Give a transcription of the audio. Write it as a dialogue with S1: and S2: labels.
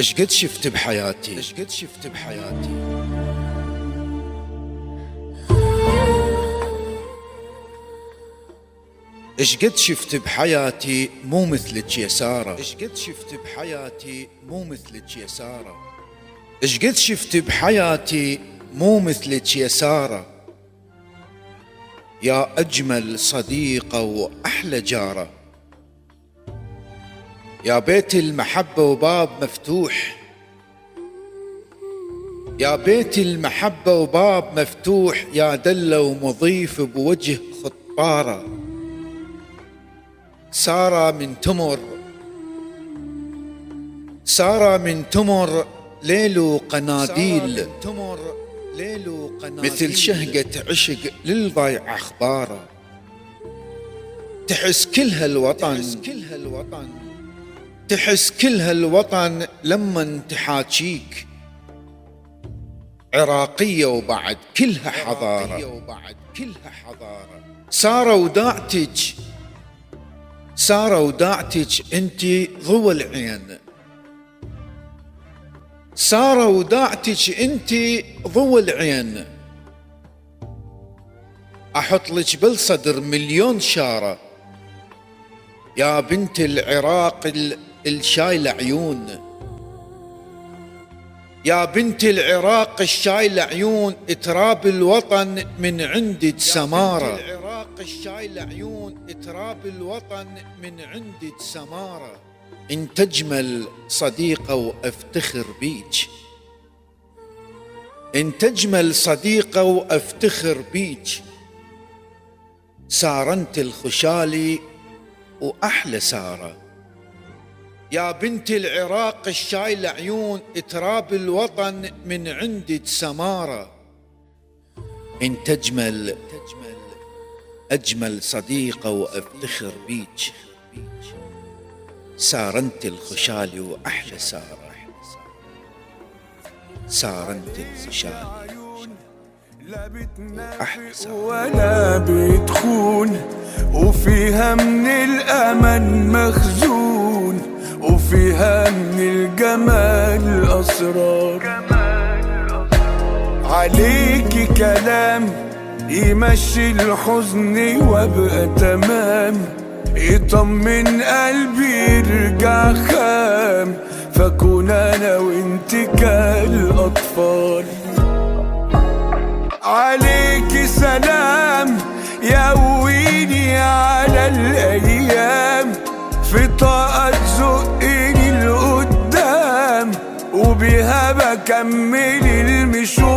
S1: ايش قد شفت بحياتي، ايش قد شفت بحياتي. ايش قد شفت بحياتي مو مثلك يا سارة، ايش قد شفت بحياتي مو مثلك يا سارة. ايش قد شفت بحياتي مو مثلك يا سارة، يا أجمل صديقة وأحلى جارة. يا بيت المحبة وباب مفتوح، يا بيت المحبة وباب مفتوح، يا دلة ومضيف بوجه خطارة. سارة من تمر، سارة من تمر ليل وقناديل، مثل شهقة عشق للضيع أخباره. تحس كل هالوطن، تحس كل هالوطن لما تحاكيك، عراقية وبعد كلها حضارة. سارة وداعتك، سارة وداعتك انتي ضوى العين، سارة وداعتك انتي ضوى العين. احط لك بالصدر مليون شارة، يا بنت العراق الشايلة عيون، يا بنت العراق الشايلة عيون. تراب الوطن من عندك سمارة، يا بنت العراق الشايلة عيون. تراب الوطن من عندك سمارة. انت اجمل صديقة وافتخر بيك، انت اجمل صديقة وافتخر بيك. سارة انت الخشالي واحلى سارة، يا بنت العراق الشايلة عيون. تراب الوطن من عندك سمارة. انت اجمل، اجمل صديقة وافتخر بيك. سارة انت الخشالي واحلى سارة، سارة انت الخشالي واحلى سارة.
S2: ولا بتخون وفيها من الأمل مخزون، وفيها من الجمال أسرار. عليكي كلام يمشي الحزن وابقى تمام، يطمن قلبي يرجع خام، فكون أنا وانت كالأطفال. عليكي سلام يقويني على الأيام، في طاقة تزقني لقدام، وبيها بكمل المشوار.